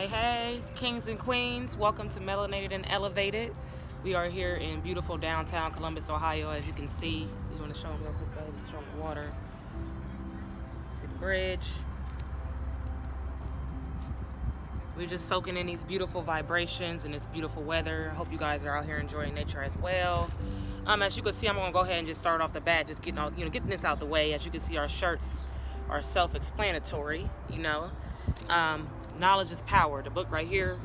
Hey, kings and queens, welcome to Melanated and Elevated. We are here in beautiful downtown Columbus, Ohio, as you can see. You want to show them real quick, baby? Show them the water. See the bridge. We're just soaking in these beautiful vibrations and this beautiful weather. Hope you guys are out here enjoying nature as well. As you can see, I'm gonna go ahead and just start off the bat, just getting this out the way. As you can see, our shirts are self-explanatory. Knowledge is Power. The book right here.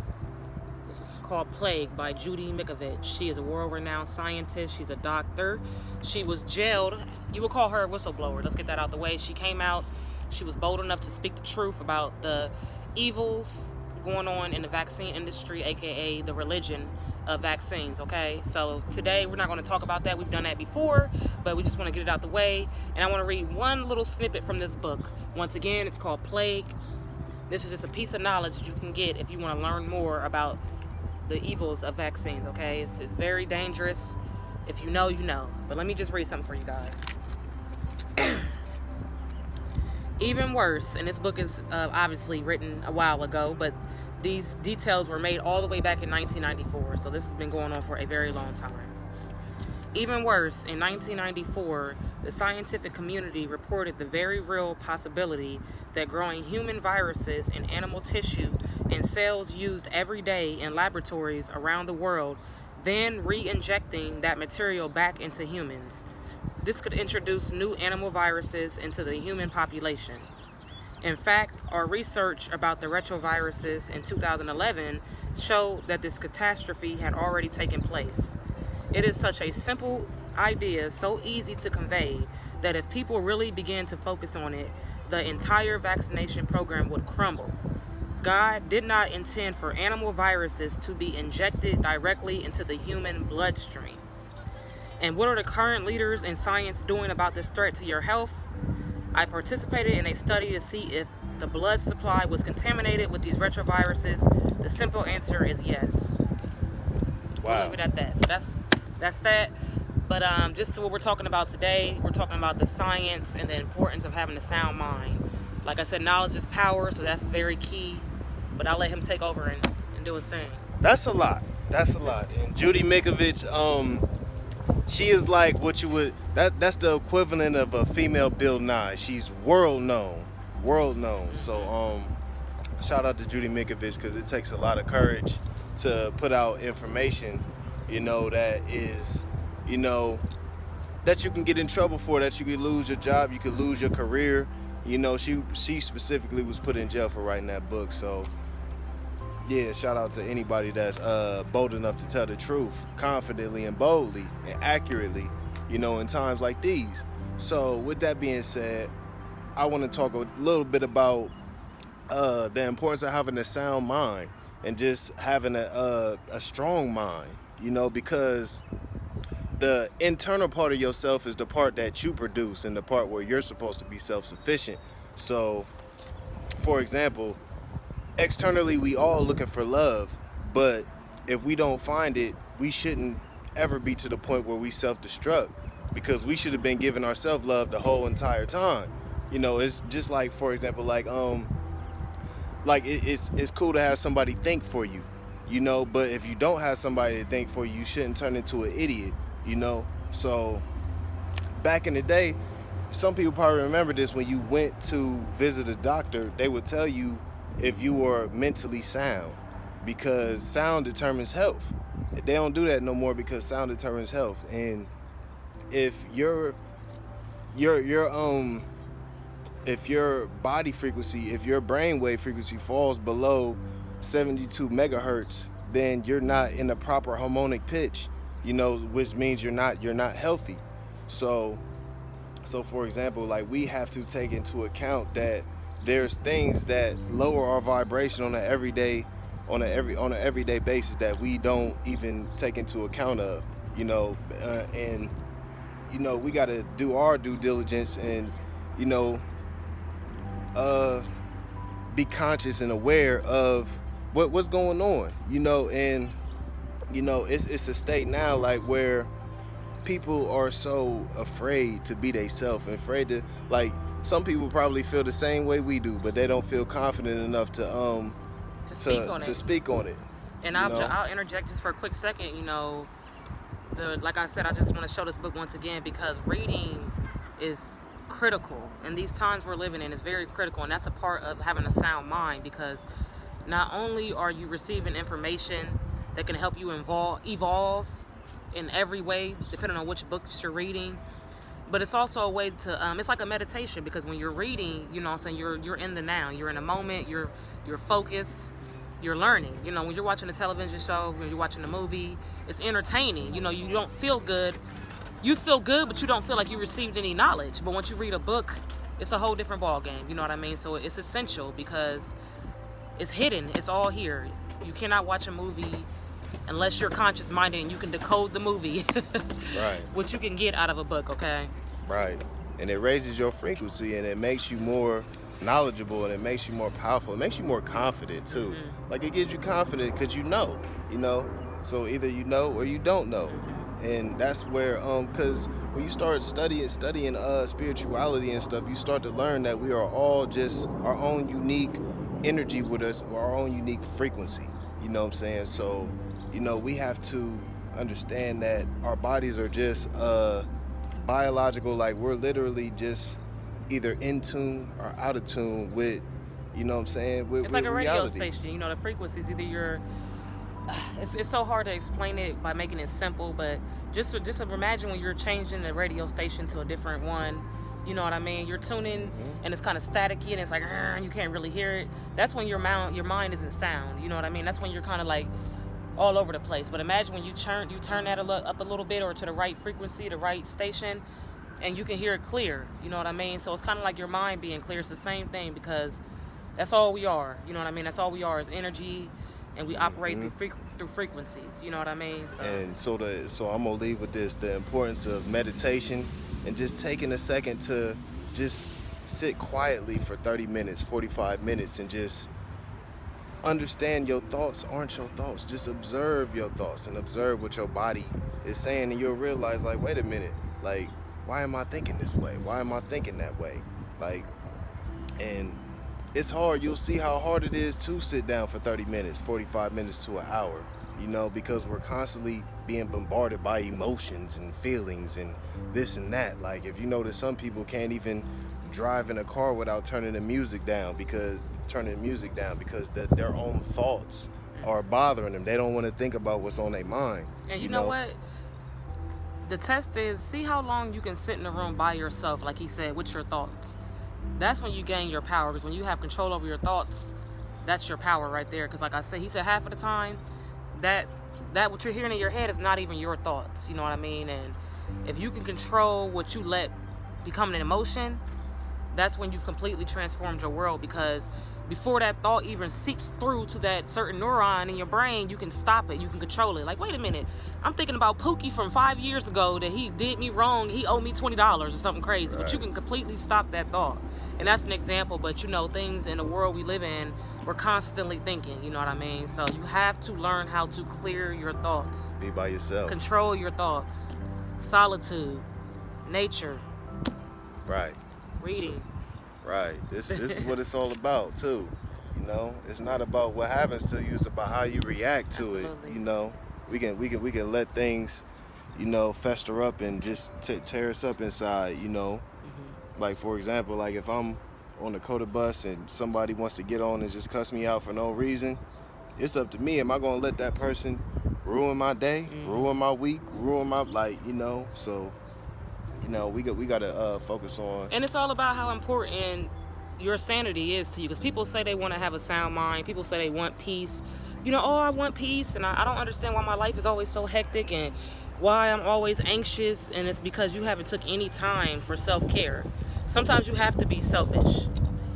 This is called Plague by Judy Mikovits. She is a world-renowned scientist. She's a doctor. She was jailed. You would call her a whistleblower. Let's get that out the way. She came out. She was bold enough to speak the truth about the evils going on in the vaccine industry, aka the religion of vaccines. Okay, so today we're not going to talk about that. We've done that before, but we just want to get it out the way. And I want to read one little snippet from this book. Once again, it's called Plague. This is just a piece of knowledge that you can get if you want to learn more about the evils of vaccines. Okay, it's very dangerous. If you know, you know. But let me just read something for you guys. Even worse, and this book is obviously written a while ago, but these details were made all the way back in 1994, so this has been going on for a very long time. Even worse, in 1994, the scientific community reported the very real possibility that growing human viruses in animal tissue and cells used every day in laboratories around the world, then re-injecting that material back into humans. This could introduce new animal viruses into the human population. In fact, our research about the retroviruses in 2011 showed that this catastrophe had already taken place. It is such a simple idea, so easy to convey, that if people really began to focus on it, the entire vaccination program would crumble. God did not intend for animal viruses to be injected directly into the human bloodstream. And what are the current leaders in science doing about this threat to your health? I participated in a study to see if the blood supply was contaminated with these retroviruses. The simple answer is yes. Wow. We'll leave it at that. So that's that. But just to what we're talking about today, we're talking about the science and the importance of having a sound mind. Like I said, knowledge is power, so that's very key. But I'll let him take over and do his thing. That's a lot. And Judy Mikovits, she is like what you would, that's the equivalent of a female Bill Nye. She's world known. So shout out to Judy Mikovits, because it takes a lot of courage to put out information, that is, that you can get in trouble for, that you could lose your job, you could lose your career. She specifically was put in jail for writing that book. So yeah, shout out to anybody that's bold enough to tell the truth confidently and boldly and accurately, in times like these. So with that being said, I want to talk a little bit about the importance of having a sound mind and just having a strong mind, because the internal part of yourself is the part that you produce and the part where you're supposed to be self-sufficient. So, for example, externally we all looking for love, but if we don't find it, we shouldn't ever be to the point where we self-destruct, because we should have been giving ourselves love the whole entire time. It's just like, for example, it's cool to have somebody think for you, but if you don't have somebody to think for you, you shouldn't turn into an idiot. So back in the day, some people probably remember this, when you went to visit a doctor, they would tell you if you were mentally sound, because sound determines health. They don't do that no more, because sound determines health. And if your body frequency, if your brainwave frequency falls below 72 megahertz, then you're not in the proper harmonic pitch, which means you're not healthy. So for example, we have to take into account that there's things that lower our vibration on an everyday basis that we don't even take into account of, and we got to do our due diligence and be conscious and aware of what's going on, and it's a state now where people are so afraid to be themselves, and afraid to, some people probably feel the same way we do, but they don't feel confident enough to to speak on it. And I'll interject just for a quick second. Like I said, I just want to show this book once again because reading is critical. And these times we're living in is very critical. And that's a part of having a sound mind because not only are you receiving information that can help you evolve in every way, depending on which books you're reading, but it's also a way to, it's like a meditation because when you're reading, you're in the now, you're in a moment, you're focused. You're learning. When you're watching a television show, when you're watching a movie, it's entertaining. You don't feel good. You feel good, but you don't feel like you received any knowledge. But once you read a book, it's a whole different ball game. You know what I mean? So it's essential because it's hidden. It's all here. You cannot watch a movie unless you're conscious minded and you can decode the movie. Right. What you can get out of a book, okay? Right. And it raises your frequency and it makes you more knowledgeable and it makes you more powerful. It makes you more confident too. Mm-hmm. Like it gives you confidence because you know. So either you know or you don't know. Mm-hmm. And that's where because when you start studying spirituality and stuff, you start to learn that we are all just our own unique energy with us, or our own unique frequency. You know what I'm saying? So, we have to understand that our bodies are just biological, like we're literally just either in tune or out of tune with, with it's like a radio reality. station. The frequencies, either it's so hard to explain it by making it simple, but just imagine when you're changing the radio station to a different one. You know what I mean? You're tuning and it's kind of staticky and it's like you can't really hear it. That's when your mind isn't sound. You know what I mean? That's when you're kind of like all over the place. But imagine when you turn that up a little bit or to the right frequency, the right station, and you can hear it clear. You know what I mean? So it's kind of like your mind being clear. It's the same thing because that's all we are. You know what I mean? That's all we are is energy, and we operate through frequencies. You know what I mean? And so I'm gonna leave with this: the importance of meditation and just taking a second to just sit quietly for 30 minutes, 45 minutes, and just understand your thoughts aren't your thoughts. Just observe your thoughts and observe what your body is saying, and you'll realize, like, wait a minute, like, why am I thinking this way? Why am I thinking that way? Like, and it's hard. You'll see how hard it is to sit down for 30 minutes, 45 minutes to an hour, because we're constantly being bombarded by emotions and feelings and this and that. Like, if you notice, some people can't even drive in a car without turning the music down because their own thoughts are bothering them. They don't want to think about what's on their mind. And you know what? The test is, see how long you can sit in a room by yourself, like he said, with your thoughts. That's when you gain your power, because when you have control over your thoughts, that's your power right there. Because like I said, he said half of the time, that what you're hearing in your head is not even your thoughts. You know what I mean? And if you can control what you let become an emotion, that's when you've completely transformed your world, because before that thought even seeps through to that certain neuron in your brain, you can stop it, you can control it. Like, wait a minute, I'm thinking about Pookie from 5 years ago that he did me wrong, he owed me $20 or something crazy. Right. But you can completely stop that thought. And that's an example, but things in the world we live in, we're constantly thinking, you know what I mean? So you have to learn how to clear your thoughts. Be by yourself. Control your thoughts. Solitude. Nature. Right. Reading. Right. This is what it's all about too. It's not about what happens to you, it's about how you react to Absolutely. it. We can let things, fester up and just tear us up inside, Like, for example, like if I'm on the COTA bus and somebody wants to get on and just cuss me out for no reason, it's up to me. Am I going to let that person ruin my day, ruin my week, ruin my, so, we got to focus on. And it's all about how important your sanity is to you, because people say they want to have a sound mind. People say they want peace. I want peace, and I don't understand why my life is always so hectic and why I'm always anxious, and it's because you haven't took any time for self-care. Sometimes you have to be selfish,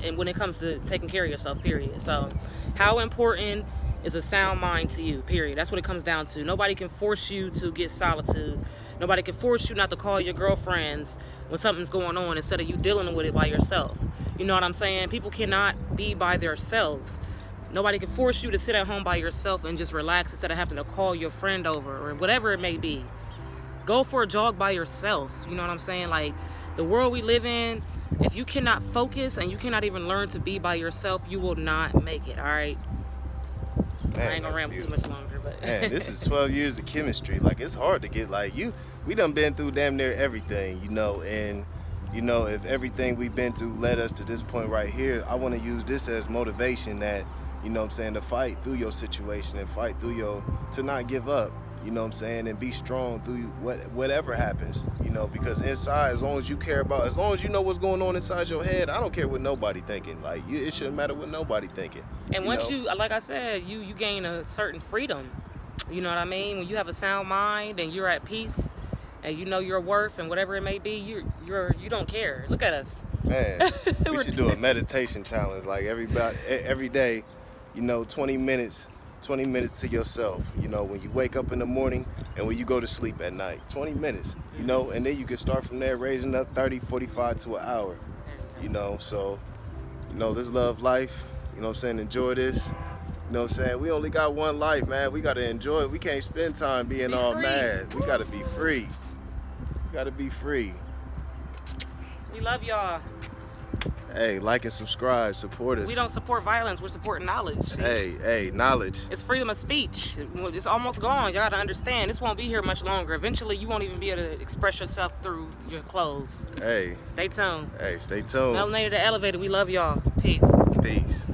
and when it comes to taking care of yourself, period. So how important is a sound mind to you, period? That's what it comes down to. Nobody can force you to get solitude. Nobody can force you not to call your girlfriends when something's going on instead of you dealing with it by yourself. You know what I'm saying? People cannot be by themselves. Nobody can force you to sit at home by yourself and just relax instead of having to call your friend over or whatever it may be. Go for a jog by yourself. You know what I'm saying? Like, the world we live in, if you cannot focus and you cannot even learn to be by yourself, you will not make it, all right? Man, I ain't gonna that's ramble beautiful. too much longer, but Man, this is 12 years of chemistry. Like, it's hard to get, like, we done been through damn near everything, you know, and, you know, if everything we've been through led us to this point right here, I want to use this as motivation that, you know what I'm saying, to fight through your situation and fight through to not give up, you know what I'm saying, and be strong through whatever happens, you know, because inside, as long as you care about, as long as you know what's going on inside your head, I don't care what nobody thinking. Like, it shouldn't matter what nobody thinking. and once know? you, like I said, you gain a certain freedom. You know what I mean? When you have a sound mind and you're at peace, and you know your worth and whatever it may be, you don't care. Look at us. Man, we should do a meditation challenge, like every day, you know, 20 minutes to yourself, you know, when you wake up in the morning and when you go to sleep at night, 20 minutes, you know, and then you can start from there, raising up 30, 45 to an hour, you know. So, you know, let's love life, you know what I'm saying, enjoy this, you know what I'm saying. We only got one life, man. We got to enjoy it. We can't spend time being all free. mad. We got to be free. We got to be free. We love y'all. Hey, like and subscribe, support us. We don't support violence. We're supporting knowledge. Hey, knowledge. It's freedom of speech. It's almost gone. Y'all gotta understand. This won't be here much longer. Eventually, you won't even be able to express yourself through your clothes. Hey. Stay tuned. Hey, stay tuned. Melanated the Elevator. We love y'all. Peace. Peace.